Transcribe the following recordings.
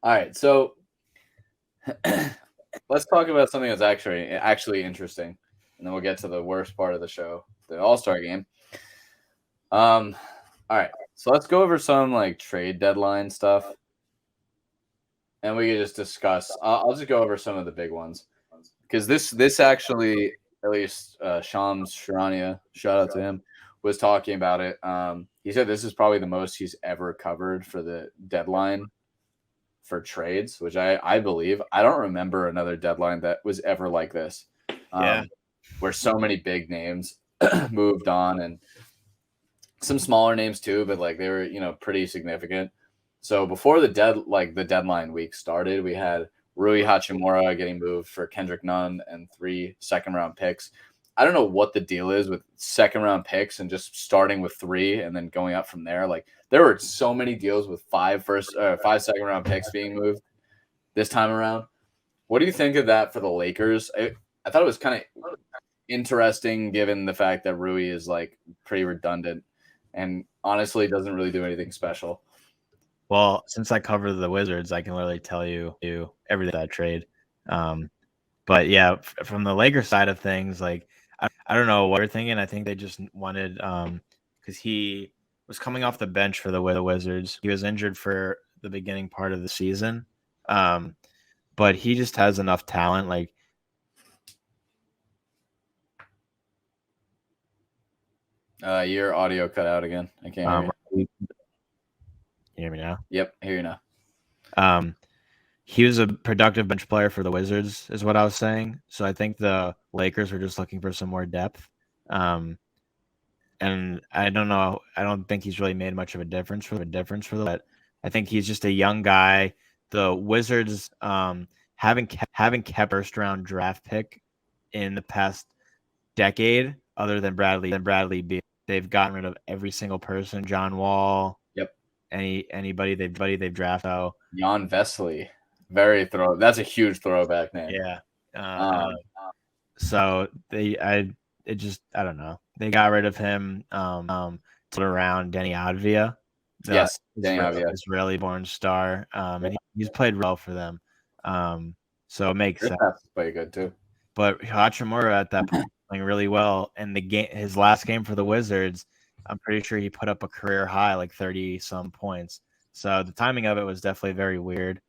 All right, so let's talk about something that's actually interesting, and then we'll get to the worst part of the show, the All-Star game. All right, so let's go over some like trade deadline stuff, and we can just discuss. I'll just go over some of the big ones because this actually, at least Shams Charania, shout out to him, was talking about it. He said this is probably the most he's ever covered for the deadline for trades, which I believe. I don't remember another deadline that was ever like this, Yeah. where so many big names moved on and some smaller names too, but like they were pretty significant. So before the deadline week started, we had Rui Hachimura getting moved for Kendrick Nunn and 3 second-round picks. I don't know what the deal is with second-round picks and just starting with 3 and then going up from there. Like there were so many deals with 5 second-round picks being moved this time around. What do you think of that for the Lakers? I thought it was kind of interesting given the fact that Rui is like pretty redundant and honestly doesn't really do anything special. Well, since I cover the Wizards, I can literally tell you everything about that trade. But yeah, from the Lakers side of things, like I don't know what they're thinking. I think they just wanted because he was coming off the bench for the Wizards. He was injured for the beginning part of the season, but he just has enough talent. Like Your audio cut out again. I can't hear you. Can you hear me now? Yep, I hear you now. He was a productive bench player for the Wizards, is what I was saying. So I think the Lakers were just looking for some more depth. And I don't know. I don't think he's really made much of a difference for them. But I think he's just a young guy. The Wizards having kept first round draft pick in the past decade, other than Bradley Beal, they've gotten rid of every single person. John Wall. Yep. Anybody they've drafted. So, Jan Vesely. That's a huge throwback name. Yeah. So I don't know. They got rid of him. To around Denny Advia. Yes, Denny Advia, Israeli-born star. And he's played well for them. So it makes sense. That's pretty good too. But Hachimura at that point playing really well, and his last game for the Wizards, I'm pretty sure he put up a career high, like 30 some points. So the timing of it was definitely very weird.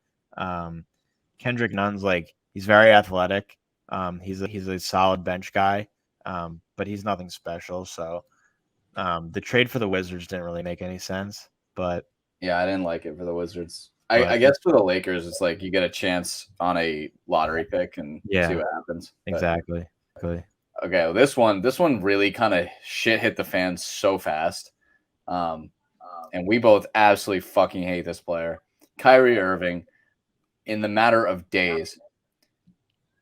Kendrick Nunn's he's very athletic. He's a solid bench guy, but he's nothing special. So the trade for the Wizards didn't really make any sense. But yeah, I didn't like it for the Wizards. I guess for the Lakers, it's like you get a chance on a lottery pick and see what happens. Exactly. Okay, well, this one really kind of shit hit the fans so fast. And we both absolutely fucking hate this player. Kyrie Irving, in the matter of days,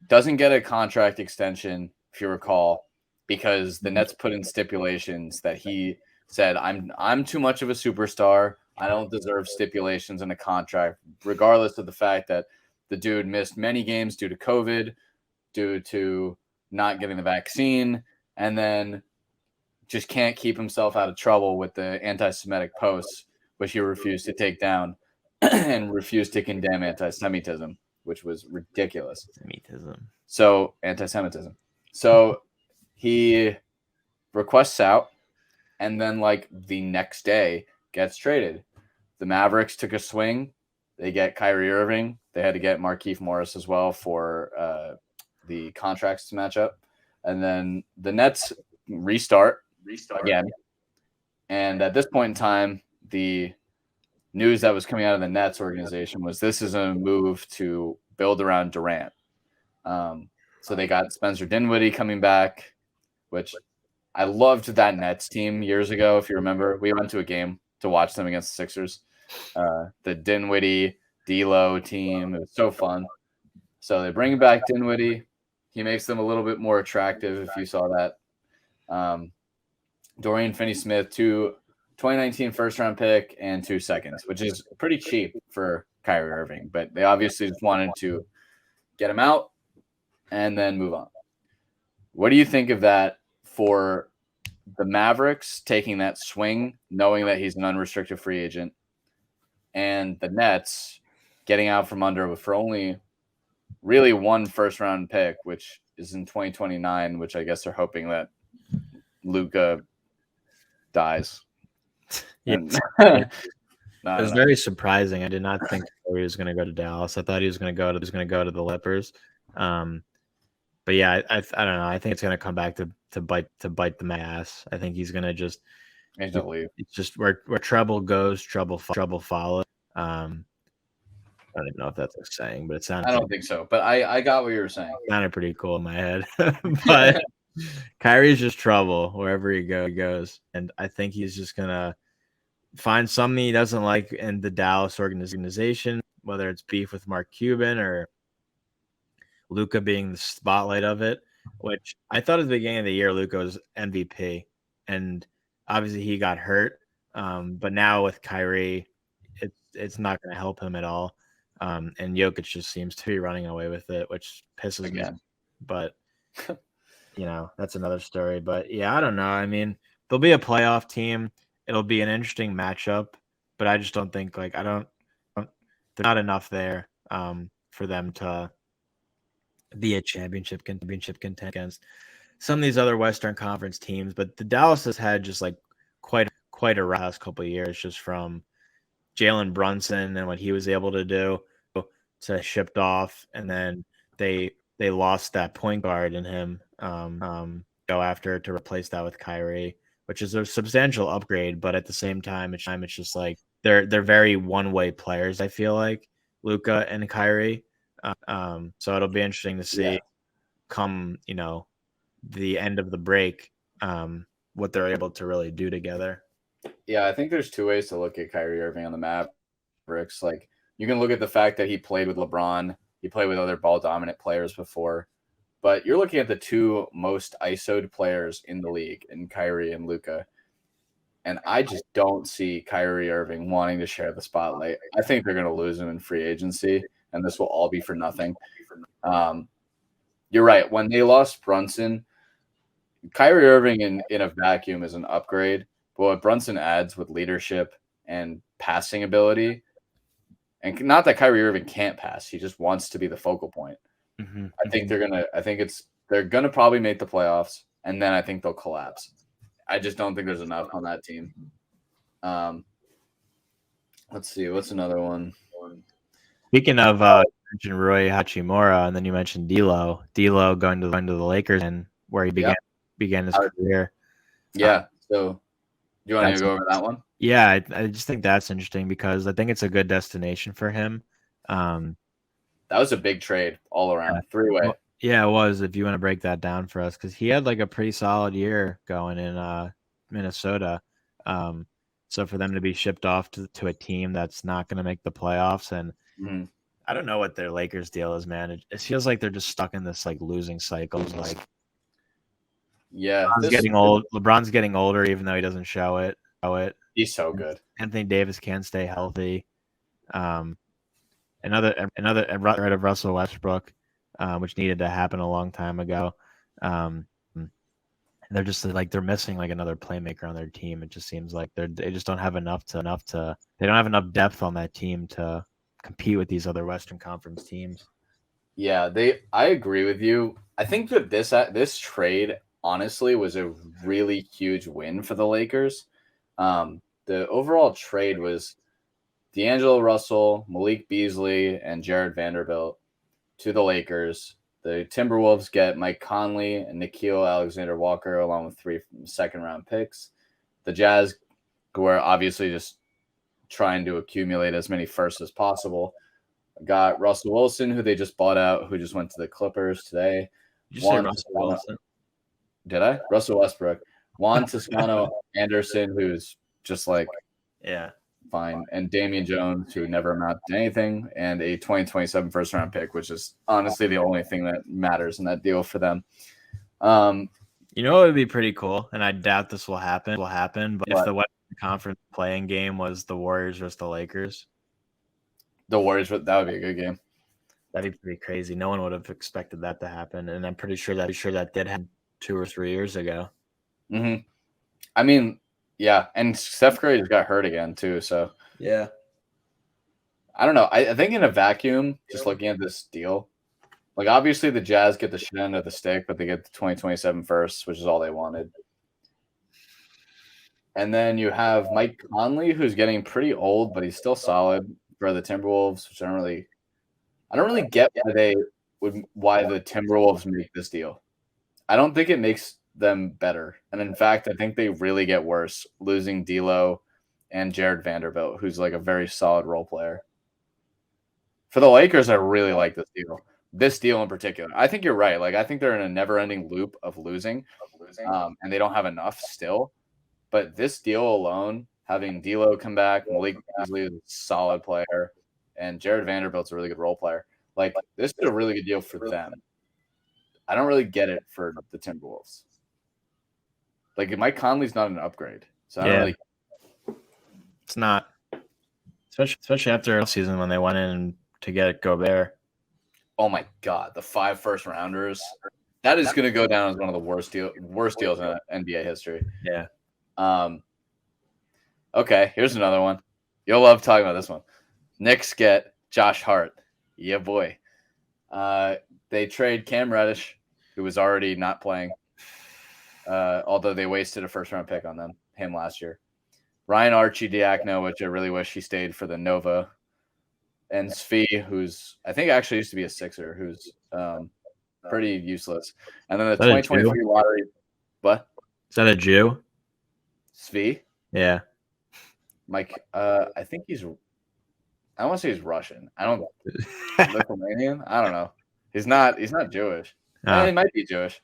doesn't get a contract extension, if you recall, because the Nets put in stipulations that he said, I'm too much of a superstar. I don't deserve stipulations in a contract, regardless of the fact that the dude missed many games due to COVID, due to not getting the vaccine, and then just can't keep himself out of trouble with the anti-Semitic posts, which he refused to take down and refused to condemn anti-Semitism, which was ridiculous. Anti-Semitism. So he requests out, and then like the next day gets traded. The Mavericks took a swing. They get Kyrie Irving. They had to get Markieff Morris as well for the contracts to match up. And then the Nets restart again. And at this point in time, the news that was coming out of the Nets organization was this is a move to build around Durant. So they got Spencer Dinwiddie coming back, which I loved that Nets team years ago. If you remember, we went to a game to watch them against the Sixers. The Dinwiddie, D'Lo team. It was so fun. So they bring back Dinwiddie. He makes them a little bit more attractive, if you saw that. Dorian Finney-Smith, 2019 first-round pick and 2 seconds, which is pretty cheap for Kyrie Irving. But they obviously just wanted to get him out and then move on. What do you think of that for the Mavericks taking that swing, knowing that he's an unrestricted free agent, and the Nets getting out from under for only really one first-round pick, which is in 2029, which I guess they're hoping that Luka dies. Yeah, And, it I was don't know. very surprising. I did not think he was going to go to Dallas. I thought he was going to go to the Clippers. But yeah, I don't know. I think it's going to come back to bite the ass. I think he's going to just He's gonna leave. it's just where trouble goes, trouble follows. I don't even know if that's a saying, but it I don't think so, but I got what you were saying. sounded pretty cool in my head. But Kyrie's just trouble wherever he goes, and I think he's just gonna find something he doesn't like in the Dallas organization, whether it's beef with Mark Cuban or Luka being the spotlight of it. Which I thought at the beginning of the year, Luka was MVP, and obviously he got hurt. But now with Kyrie, it's not going to help him at all. And Jokic just seems to be running away with it, which pisses me. But that's another story. But yeah, I don't know. I mean, there'll be a playoff team. It'll be an interesting matchup, but I just don't think there's not enough there for them to be a championship contender against some of these other Western Conference teams. But the Dallas has had just quite a last couple of years, just from Jalen Brunson and what he was able to do to shipped off, and then they lost that point guard in him go after to replace that with Kyrie, which is a substantial upgrade. But at the same time, it's just like they're very one-way players. I feel like Luka and Kyrie. So it'll be interesting to see come the end of the break what they're able to really do together. Yeah, I think there's two ways to look at Kyrie Irving on the Mavericks. Like, you can look at the fact that he played with LeBron, he played with other ball dominant players before, but you're looking at the two most ISO'd players in the league, in Kyrie and Luka. And I just don't see Kyrie Irving wanting to share the spotlight. I think they're going to lose him in free agency, and this will all be for nothing. You're right. When they lost Brunson, Kyrie Irving in a vacuum is an upgrade. But what Brunson adds with leadership and passing ability, and not that Kyrie Irving can't pass, he just wants to be the focal point. Mm-hmm. I think they're gonna probably make the playoffs, and then I think they'll collapse. I just don't think there's enough on that team. Let's see, what's another one? Speaking of you mentioned Rui Hachimura, and then you mentioned D'Lo going to the Lakers, and where he began his career. Yeah. So, do you want to go over that one? Yeah, I just think that's interesting because I think it's a good destination for him. That was a big trade all around, three-way. Yeah, it was. If you want to break that down for us, because he had a pretty solid year going in Minnesota. So for them to be shipped off to a team that's not going to make the playoffs, and I don't know what their Lakers deal is, man. It feels like they're just stuck in this losing cycle. LeBron's getting old. LeBron's getting older, even though he doesn't show it. He's so good. Anthony Davis can't stay healthy. Another rid of Russell Westbrook, which needed to happen a long time ago. They're just they're missing another playmaker on their team. It just seems like they just don't have enough to they don't have enough depth on that team to compete with these other Western Conference teams. Yeah, I agree with you. I think that this trade honestly was a really huge win for the Lakers. The overall trade was D'Angelo Russell, Malik Beasley, and Jared Vanderbilt to the Lakers. The Timberwolves get Mike Conley and Nickeil Alexander-Walker along with 3 second-round picks. The Jazz were obviously just trying to accumulate as many firsts as possible. Got Russell Wilson, who they just bought out, who just went to the Clippers today. Did you say Russell Wilson? Did I? Russell Westbrook. Juan Toscano Anderson, who's just fine, and Damian Jones, who never amounted to anything, and a 2027 first-round pick, which is honestly the only thing that matters in that deal for them. You know, it would be pretty cool, and I doubt this will happen. But if the Western Conference playing game was the Warriors versus the Lakers, that would be a good game. That'd be pretty crazy. No one would have expected that to happen, and I'm pretty sure that did happen 2 or 3 years ago. Mm-hmm. I mean, yeah, and Steph Curry just got hurt again too. So yeah, I don't know. I think in a vacuum, just looking at this deal, like obviously the Jazz get the shit end of the stick, but they get the 2027 first, which is all they wanted. And then you have Mike Conley, who's getting pretty old, but he's still solid for the Timberwolves, which I don't really get why the Timberwolves make this deal. I don't think it makes them better. And in fact, I think they really get worse losing D'Lo and Jared Vanderbilt, who's like a very solid role player. For the Lakers, I really like this deal. This deal in particular. I think you're right. Like I think they're in a never-ending loop of losing, and they don't have enough still. But this deal alone, having D'Lo come back, Malik Beasley is a solid player, and Jared Vanderbilt's a really good role player. Like this is a really good deal for them. I don't really get it for the Timberwolves. Like Mike Conley's not an upgrade, so I don't really. It's not, especially after the season when they went in to get Gobert. Oh my God, the 5 first rounders. That is going to go down as one of the worst deals in NBA history. Yeah. Okay, here's another one. You'll love talking about this one. Knicks get Josh Hart. Yeah, boy. They trade Cam Reddish, who was already not playing, although they wasted a first-round pick on him last year. Ryan Arcidiacono, which I really wish he stayed for the Nova. And Svi, who's I think actually used to be a Sixer, who's pretty useless. And then the 2023 lottery. What? Is that a Jew? Svi? Yeah. Mike, I think I want to say he's Russian. I don't Lithuanian? I don't know. He's not Jewish. He might be Jewish.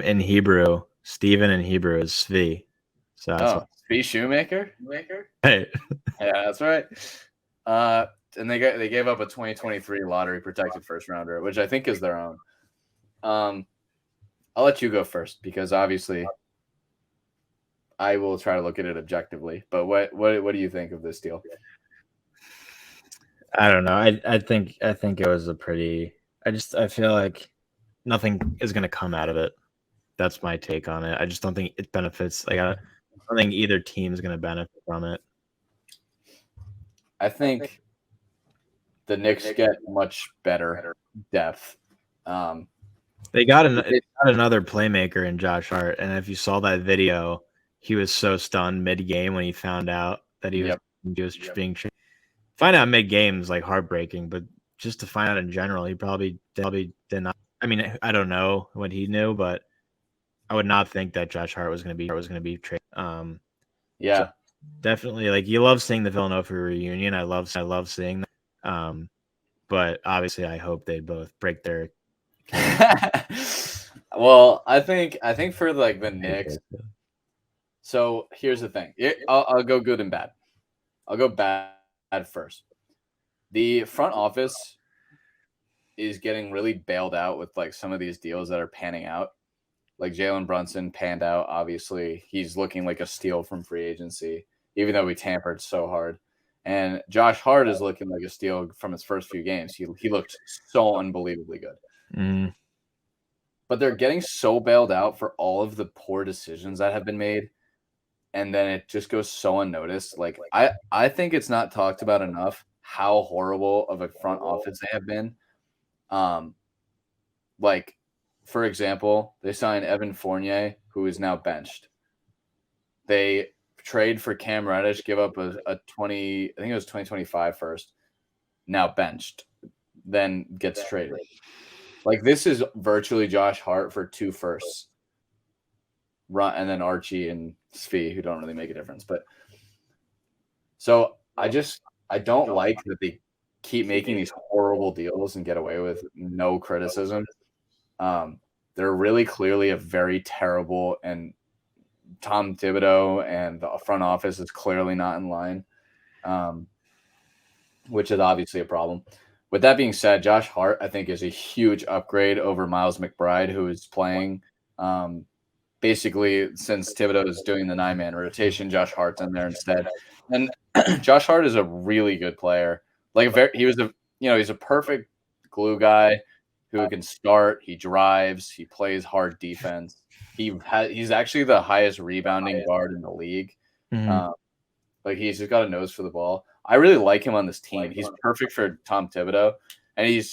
In Hebrew, Stephen in Hebrew is Svi. So Svi Shoemaker? Hey. Yeah, that's right. And they gave up a 2023 lottery protected first rounder, which I think is their own. I'll let you go first because obviously I will try to look at it objectively. But what do you think of this deal? I don't know. I think it was a pretty. I feel like nothing is going to come out of it. That's my take on it. I just don't think it benefits. Like I don't think either team is going to benefit from it. I think the Knicks get much better depth. They got another playmaker in Josh Hart, and if you saw that video, he was so stunned mid-game when he found out that he was being traded. Find out mid-game is like heartbreaking, but just to find out in general, he probably did not. I mean, I don't know what he knew, but I would not think that Josh Hart was going to be traded. Yeah, so definitely. Like you love seeing the Villanova reunion. I love seeing that. But obviously, I hope they both break their. Well, I think for like the Knicks. So here's the thing. I'll go good and bad. I'll go bad first. The front office is getting really bailed out with like some of these deals that are panning out. Like Jalen Brunson panned out. Obviously, he's looking like a steal from free agency, even though we tampered so hard. And Josh Hart is looking like a steal from his first few games. He looked so unbelievably good. Mm. But they're getting so bailed out for all of the poor decisions that have been made. And then it just goes so unnoticed. Like I think it's not talked about enough how horrible of a front office they have been. Like, for example, they signed Evan Fournier, who is now benched. They trade for Cam Reddish, give up a 20, I think it was 2025 first, now benched, then gets traded. Like, this is virtually Josh Hart for 2 firsts. And then Archie and Svi, who don't really make a difference. But so I don't like that they keep making these horrible deals and get away with no criticism. They're really clearly a very terrible, and Tom Thibodeau and the front office is clearly not in line, which is obviously a problem. With that being said, Josh Hart, I think, is a huge upgrade over Miles McBride, who is playing basically since Thibodeau is doing the 9-man rotation. Josh Hart's in there instead. And Josh Hart is a really good player. Like he's a perfect glue guy who can start. He drives. He plays hard defense. He's actually the highest rebounding guard in the league. Mm-hmm. Like he's just got a nose for the ball. I really like him on this team. He's perfect for Tom Thibodeau. And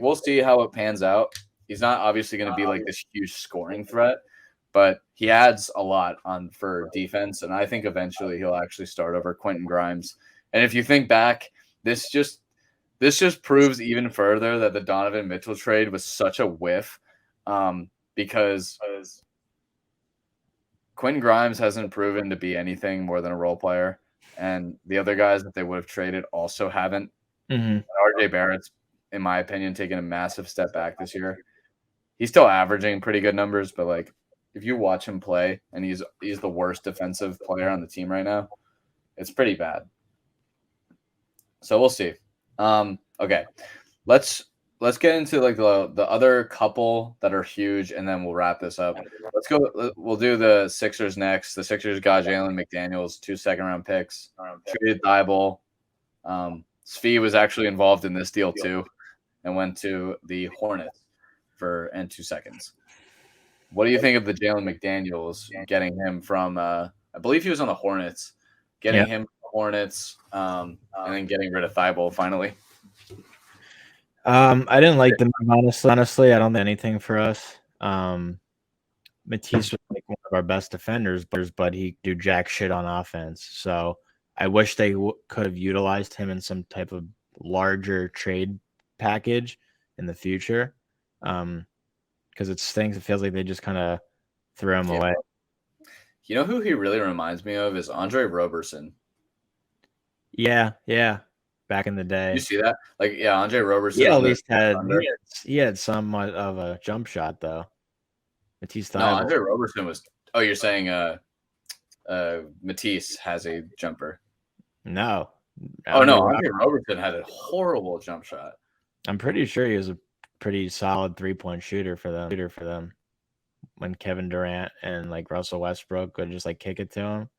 we'll see how it pans out. He's not obviously going to be like this huge scoring threat, but he adds a lot for defense. And I think eventually he'll actually start over Quentin Grimes. And if you think back, this just proves even further that the Donovan Mitchell trade was such a whiff, because Quentin Grimes hasn't proven to be anything more than a role player, and the other guys that they would have traded also haven't. RJ Barrett's, in my opinion, taken a massive step back this year. He's still averaging pretty good numbers, but like if you watch him play, and he's the worst defensive player on the team right now, it's pretty bad. So we'll see. Okay, let's get into like the other couple that are huge, and then we'll wrap this up. Let's go. We'll do the Sixers next. The Sixers got Jalen McDaniels, 2 second-round picks, traded Thibault. Svi was actually involved in this deal too, and went to the Hornets and 2 seconds. What do you think of the Jalen McDaniels, getting him from? I believe he was on the Hornets, getting him from the Hornets, and then getting rid of Thibault finally. I didn't like the move, honestly. I don't think anything for us. Matisse was like one of our best defenders, but he do jack shit on offense. So I wish they could have utilized him in some type of larger trade package in the future. Because it stinks. It feels like they just kind of threw him away. You know who he really reminds me of is Andre Roberson. Yeah. Back in the day. You see that? Like, yeah, Andre Roberson. He at least had somewhat of a jump shot, though. Matisse No, Andre Roberson was. Oh, you're saying Matisse has a jumper? No. Andre Roberson had a horrible jump shot. I'm pretty sure he was a pretty solid 3-point shooter for them. When Kevin Durant and like Russell Westbrook would just like kick it to him.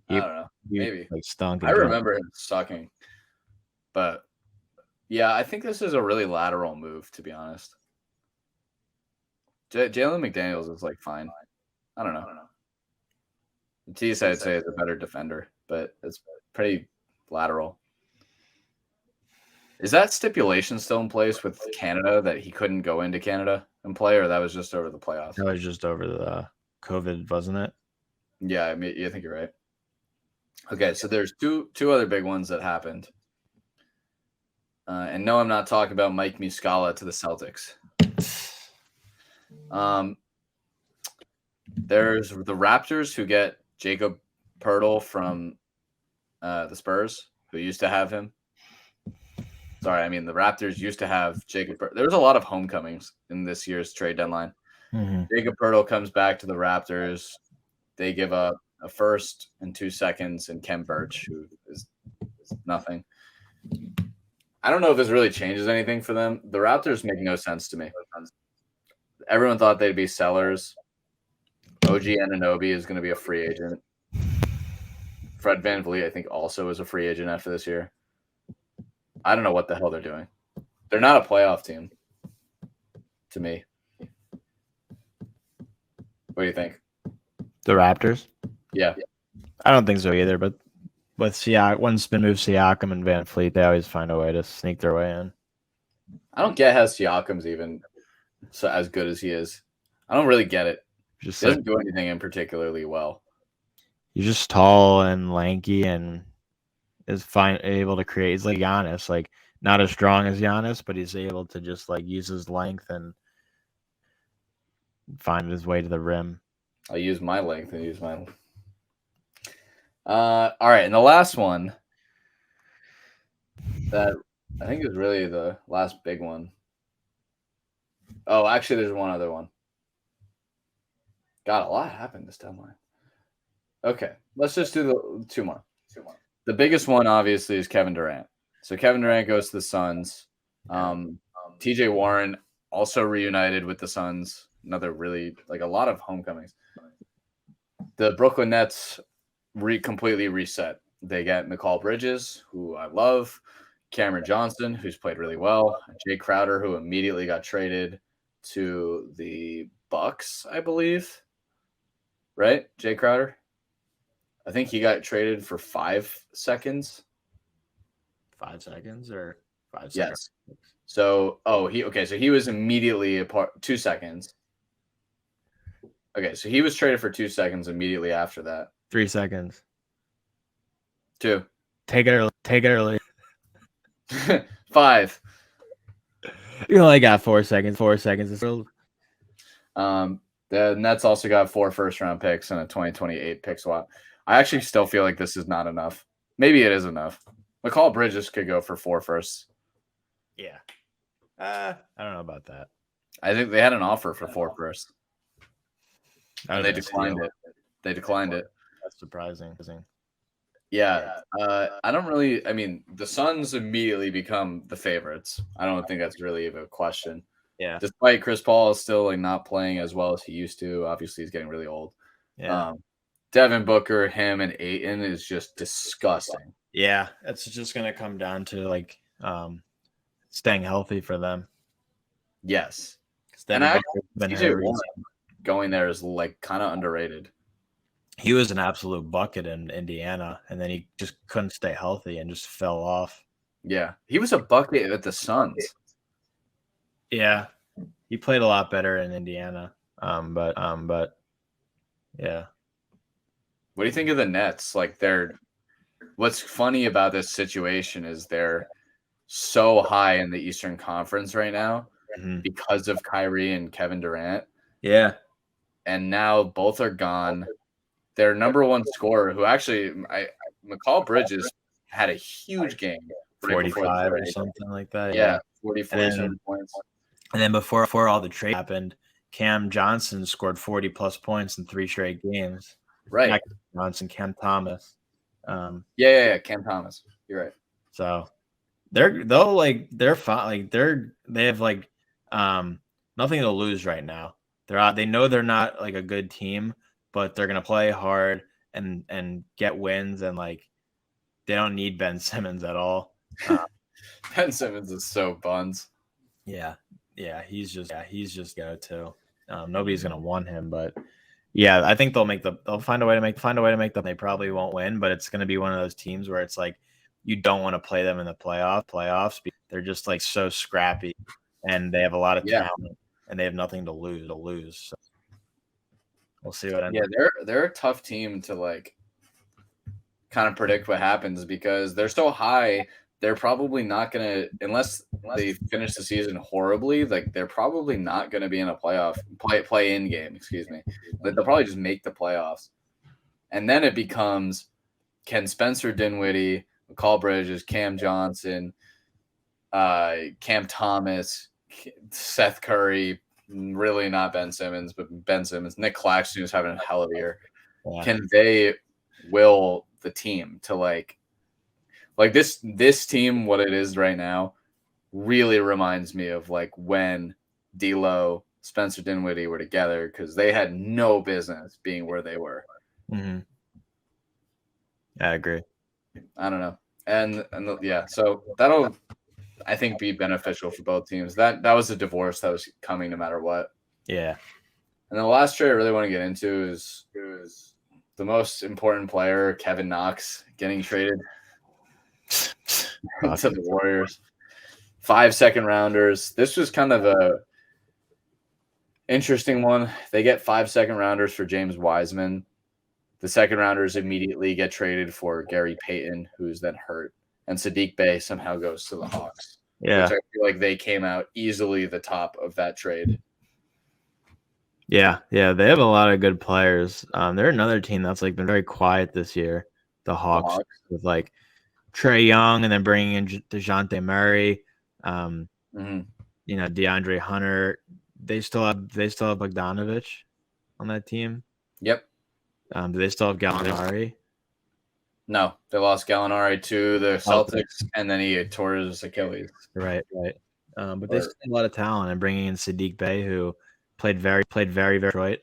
I don't know. Maybe like stunk. I remember him sucking. But yeah, I think this is a really lateral move, to be honest. Jalen McDaniels is like fine. I don't know. Matisse, I'd say, is a better defender, but it's pretty lateral. Is that stipulation still in place with Canada that he couldn't go into Canada and play, or that was just over the playoffs? That was just over the COVID, wasn't it? Yeah, I think you're right. Okay, so there's two other big ones that happened. And no, I'm not talking about Mike Muscala to the Celtics. There's the Raptors, who get Jakob Poeltl from the Spurs, who used to have him. Sorry, I mean the Raptors used to have Jakob Poeltl. There was a lot of homecomings in this year's trade deadline. Jakob Poeltl comes back to the Raptors. They give up a first and 2 seconds, and Khem Birch, who is nothing. I don't know if this really changes anything for them. The Raptors make no sense to me. Everyone thought they'd be sellers. OG Anunoby is going to be a free agent. Fred VanVleet, I think, also is a free agent after this year. I don't know what the hell they're doing. They're not a playoff team, to me. What do you think? The Raptors? Yeah. I don't think so either, but with one spin move Siakam and VanVleet, they always find a way to sneak their way in. I don't get how Siakam's even as good as he is. I don't really get it. He doesn't do anything in particularly well. He's just tall and lanky and is able to create. He's like Giannis, like not as strong as Giannis, but he's able to just like use his length and find his way to the rim. I'll use my length and use my. All right, and the last one that I think is really the last big one. Oh, actually, there's one other one. God, a lot happened this deadline. Okay, let's just do the two more. The biggest one, obviously, is Kevin Durant. So Kevin Durant goes to the Suns. TJ Warren also reunited with the Suns. Another really, like a lot of homecomings. The Brooklyn Nets completely reset. They get Mikal Bridges, who I love, Cameron Johnson, who's played really well, Jay Crowder, who immediately got traded to the Bucks, I believe. Right? Jay Crowder? I think he got traded for 5 seconds. 5 seconds or 5 seconds? Yes. So, so he was immediately a part 2 seconds. Okay, so he was traded for 2 seconds immediately after that. 3 seconds. 2. Take it early. 5. You only got 4 seconds. 4 seconds. The Nets also got 4 first-round picks and a 2028 pick swap. I actually still feel like this is not enough. Maybe it is enough. Mikal Bridges could go for 4 firsts. Yeah. I don't know about that. I think they had an offer for 4 firsts. And they declined it. That's surprising. Yeah. I don't really – I mean, the Suns immediately become the favorites. I don't think that's really a question. Yeah. Despite Chris Paul still like not playing as well as he used to. Obviously, he's getting really old. Yeah. Devin Booker, him, and Ayton is just disgusting. Yeah, it's just gonna come down to like staying healthy for them. Yes, and TJ Warren going there is like kind of underrated. He was an absolute bucket in Indiana, and then he just couldn't stay healthy and just fell off. Yeah, he was a bucket at the Suns. Yeah, he played a lot better in Indiana. But yeah. What do you think of the Nets? Like what's funny about this situation is they're so high in the Eastern Conference right now because of Kyrie and Kevin Durant. Yeah. And now both are gone. Their number one scorer, who actually Mikal Bridges had a huge game. 45 or something like that. Yeah, 47 points. And then before all the trade happened, Cam Johnson scored 40-plus points in 3 straight games. Right. Not Johnson, Cam Thomas. Yeah, Cam Thomas. You're right. So they're fine. Like they have like nothing to lose right now. They know they're not like a good team, but they're gonna play hard and get wins, and like they don't need Ben Simmons at all. Ben Simmons is so buns. Yeah, he's just go to. Nobody's gonna want him, but yeah, I think they'll find a way to make them. They probably won't win, but it's gonna be one of those teams where it's like you don't want to play them in the playoffs. They're just like so scrappy, and they have a lot of talent, and they have nothing to lose. So we'll see what ends. Yeah, they're a tough team to like kind of predict what happens because they're so high. They're probably not gonna unless they finish the season horribly. Like they're probably not gonna be in a play-in game. Excuse me. They'll probably just make the playoffs, and then it becomes can Spencer Dinwiddie, Mikal Bridges, Cam Johnson, Cam Thomas, Seth Curry. Really not Ben Simmons, but Ben Simmons. Nick Claxton, who's having a hell of a year. Yeah. Can they will the team to like this team, what it is right now, really reminds me of like when D'Lo, Spencer Dinwiddie were together because they had no business being where they were. Mm-hmm. I agree. I don't know, and yeah, so that'll I think be beneficial for both teams. That was a divorce that was coming no matter what. Yeah. And the last trade I really want to get into is the most important player, Kevin Knox, getting traded to the Warriors. 5 second rounders. This was kind of a interesting one. They get 5 second rounders for James Wiseman. The second rounders immediately get traded for Gary Payton, who's then hurt. And Sadiq Bey somehow goes to the Hawks. Yeah. Which I feel like they came out easily the top of that trade. Yeah, they have a lot of good players. They're another team that's like been very quiet this year. The Hawks. With like Trae Young and then bringing in DeJounte Murray, DeAndre Hunter. They still have Bogdanovich on that team. Yep. Do they still have Gallinari? No, they lost Gallinari to the Celtics, and then he tore his Achilles. Right. But they still have a lot of talent, and bringing in Sadiq Bey, who played very Detroit.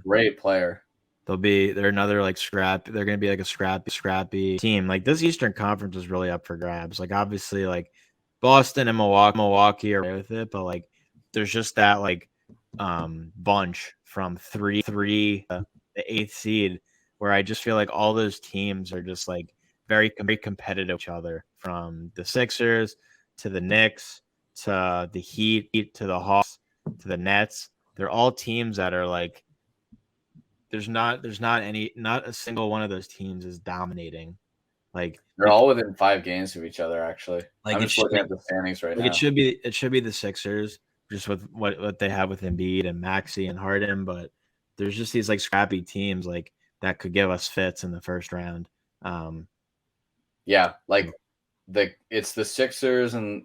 Great player. They're another like scrap. They're going to be like a scrappy team. Like this Eastern Conference is really up for grabs. Like obviously, like Boston and Milwaukee are with it, but like there's just that like bunch from 3 the 8th seed where I just feel like all those teams are just like very competitive with each other, from the Sixers to the Knicks to the Heat to the Hawks to the Nets. They're all teams that are like not a single one of those teams is dominating. Like They're all within 5 games of each other, actually. Like I'm it just should looking be- at the standings right like now. it should be the Sixers, just with what they have with Embiid and Maxey and Harden, but there's just these like scrappy teams like that could give us fits in the first round. Yeah, like it's the Sixers and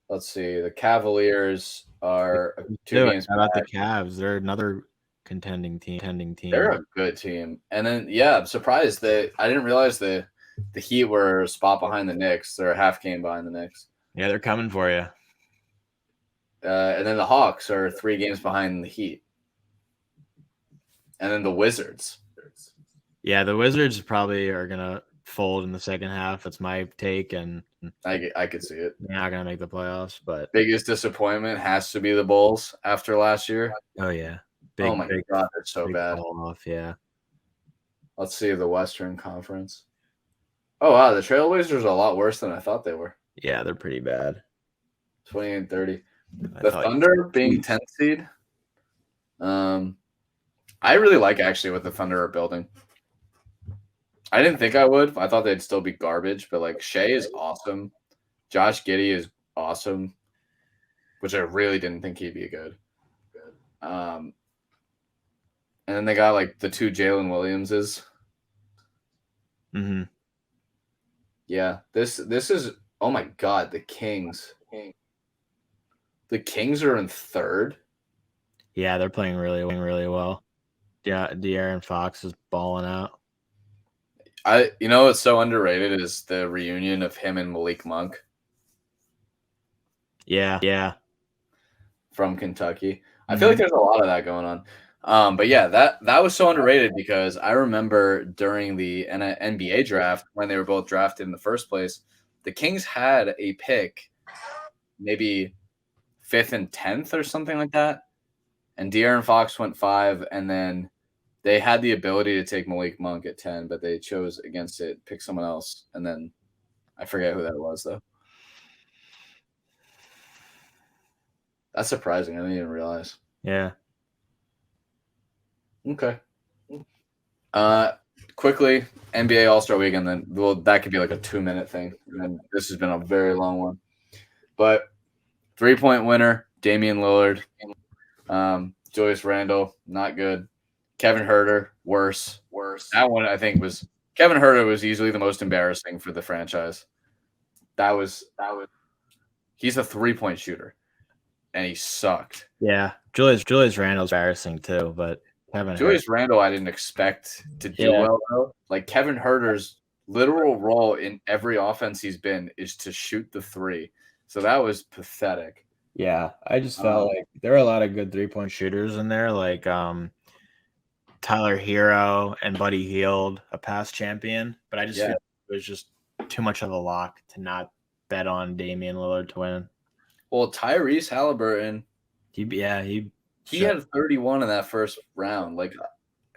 let's see, the Cavaliers are 2 games How about the back. Cavs? They're another contending team. They're a good team. And then yeah, I'm surprised that I didn't realize the Heat were a spot behind the Knicks. They're a half game behind the Knicks. Yeah, they're coming for you. And then the Hawks are 3 games behind the Heat. And then the Wizards. Yeah, the Wizards probably are gonna fold in the second half. That's my take, and I could see it. they're not gonna make the playoffs. But Biggest disappointment has to be the Bulls after last year. oh yeah, Oh my god, they're so big bad. fall off. Yeah, Let's see the Western Conference. Oh wow, the Trailblazers are a lot worse than I thought they were. yeah, they're pretty bad. 28 and 30. I The thought- Thunder being 10th seed. I really like actually what the Thunder are building. I didn't think I would. I thought they'd still be garbage, but like Shea is awesome. Josh Giddey is awesome, which I really didn't think he'd be good. And then they got like the 2 Jalen Williamses. Mm-hmm. Yeah, this is, oh my god, the Kings. The Kings are in 3rd. Yeah, they're playing really well. Yeah, De'Aaron Fox is balling out. You know what's so underrated is the reunion of him and Malik Monk Yeah. from Kentucky. I feel like there's a lot of that going on. But yeah, that was so underrated because I remember during the NBA draft when they were both drafted in the first place, the Kings had a pick, maybe 5th and 10th or something like that, and De'Aaron Fox went 5, and then they had the ability to take Malik Monk at 10, but they chose against it, pick someone else, and then I forget who that was though. That's surprising. I didn't even realize. Yeah. Okay. Quickly, NBA All-Star Weekend. Then, well, that could be like a 2-minute thing. And then this has been a very long one. But 3-point winner, Damian Lillard. Julius Randle, not good. Kevin Huerter, worse. That one I think was Kevin Huerter was easily the most embarrassing for the franchise. That was. He's a 3-point shooter, and he sucked. Yeah, Julius Randle's embarrassing too, but Julius Randle I didn't expect to do well though. Like Kevin Huerter's literal role in every offense he's been is to shoot the 3. So that was pathetic. Yeah, I just felt like there were a lot of good 3-point shooters in there, like Tyler Hero and Buddy Hield, a past champion. But I just feel like it was just too much of a lock to not bet on Damian Lillard to win. Well, Tyrese Halliburton, he had 31 in that first round. Like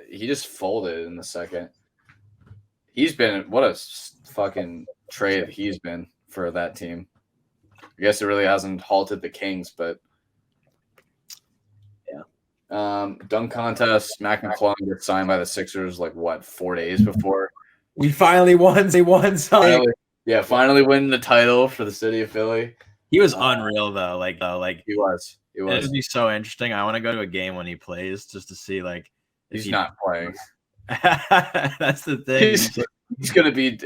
he just folded in the second. He's been what a fucking trade he's been for that team. I guess it really hasn't halted the Kings, but yeah. Dunk contest. Mac McClung gets signed by the Sixers 4 days before. We finally won. They won something. Finally winning the title for the city of Philly. He was unreal though. He was. It would be so interesting. I want to go to a game when he plays just to see he's not playing. That's the thing. He's gonna be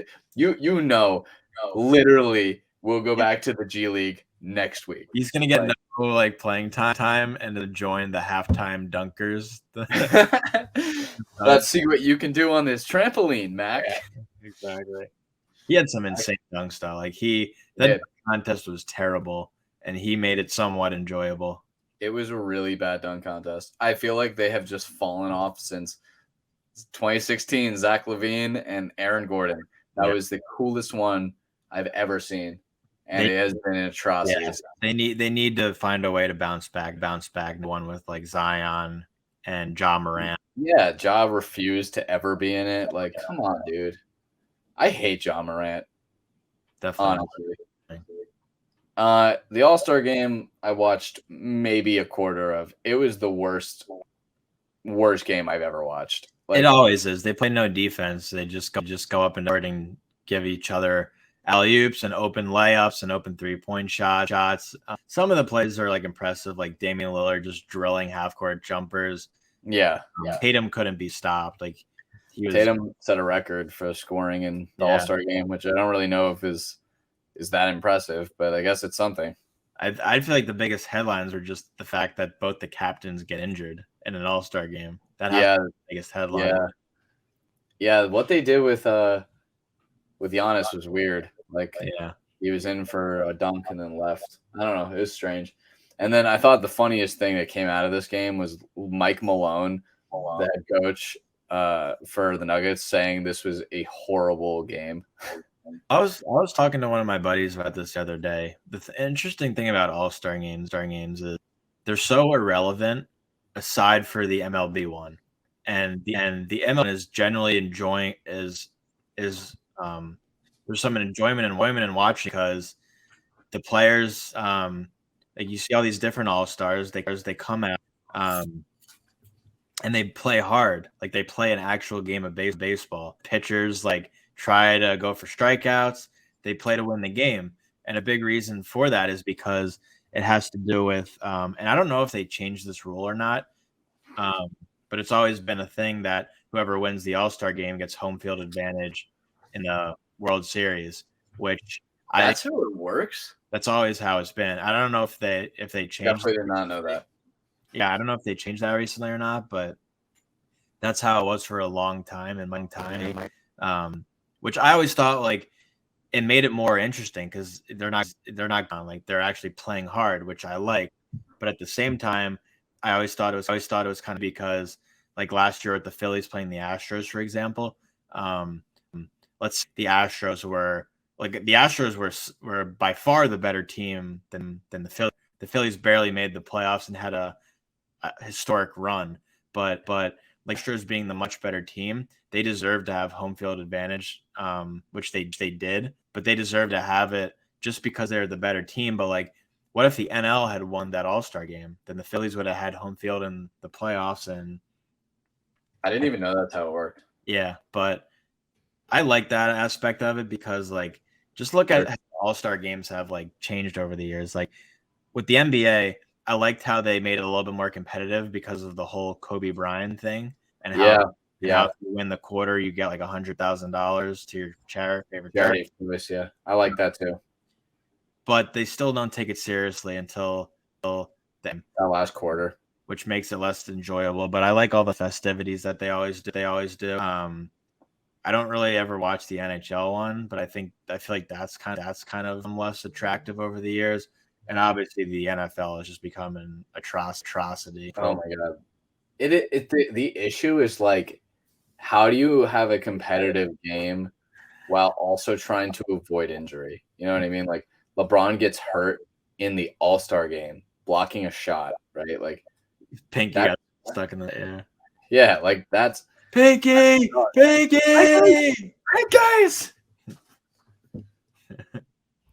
literally we'll go back to the G League next week. He's gonna get no playing time and to join the halftime dunkers. Let's see what you can do on this trampoline, Mac. Yeah, exactly. He had some insane dunks though. That contest was terrible, and he made it somewhat enjoyable. It was a really bad dunk contest. I feel like they have just fallen off since 2016. Zach LaVine and Aaron Gordon. That was the coolest one I've ever seen, and it has been an atrocity. Yeah. They need to find a way to bounce back. One with Zion and Ja Morant Yeah, Ja refused to ever be in it. Like, come on, dude. I hate Ja Morant, Definitely. honestly. The All-Star game I watched maybe a quarter of. It was the worst game I've ever watched. It Like, always is. They play no defense. They just go up and down and give each other alley oops and open layups and open 3-point shots. Some of the plays are like impressive, like Damian Lillard just drilling half court jumpers. yeah. Tatum couldn't be stopped. Like Tatum set a record for scoring in the All-Star game, which I don't really know if is that impressive, but I guess it's something. I feel like the biggest headlines are just the fact that both the captains get injured in an All-Star game. That has to be the biggest headline. Yeah. What they did with Giannis was weird. Like, he was in for a dunk and then left. I don't know. It was strange. And then I thought the funniest thing that came out of this game was Mike Malone, the head coach for the Nuggets, saying this was a horrible game. I was talking to one of my buddies about this the other day. The interesting thing about All-Star games is they're so irrelevant aside for the MLB one. And the MLB is generally there's some enjoyment in watching because the players like you see all these different All-Stars, they come out and they play hard. Like they play an actual game of baseball. Pitchers like try to go for strikeouts. They play to win the game. And a big reason for that is because it has to do with, and I don't know if they changed this rule or not, but it's always been a thing that whoever wins the All-Star game gets home field advantage in the World Series, which that's how it works. That's always how it's been. I don't know if they changed. Definitely did not know that. Yeah, I don't know if they changed that recently or not, but that's how it was for a long time in my time. Which I always thought like it made it more interesting because they're not like they're actually playing hard, which I like. But at the same time, I always thought it was kind of because like last year with the Phillies playing the Astros, for example. The Astros were by far the better team than the Phillies. The Phillies barely made the playoffs and had a historic run, but like Astros being the much better team, they deserve to have home field advantage, which they did, but they deserve to have it just because they're the better team. But like, what if the NL had won that All-Star game? Then the Phillies would have had home field in the playoffs. And I didn't even know that's how it worked. Yeah, but I like that aspect of it because like just look at how All-Star games have like changed over the years. Like with the NBA, I liked how they made it a little bit more competitive because of the whole Kobe Bryant thing and how if you win the quarter, you get like $100,000 to your favorite charity. Yeah, I like that too. But they still don't take it seriously until that last quarter, which makes it less enjoyable. But I like all the festivities that they always do. I don't really ever watch the NHL one, but I feel like that's kind of less attractive over the years. And obviously, the NFL has just become an atrocity. Oh my god! The issue is like, how do you have a competitive game while also trying to avoid injury? You know what I mean? Like LeBron gets hurt in the All-Star game blocking a shot, right? Like Pinky got stuck in the air. Yeah, like that's Pinky. Hey guys,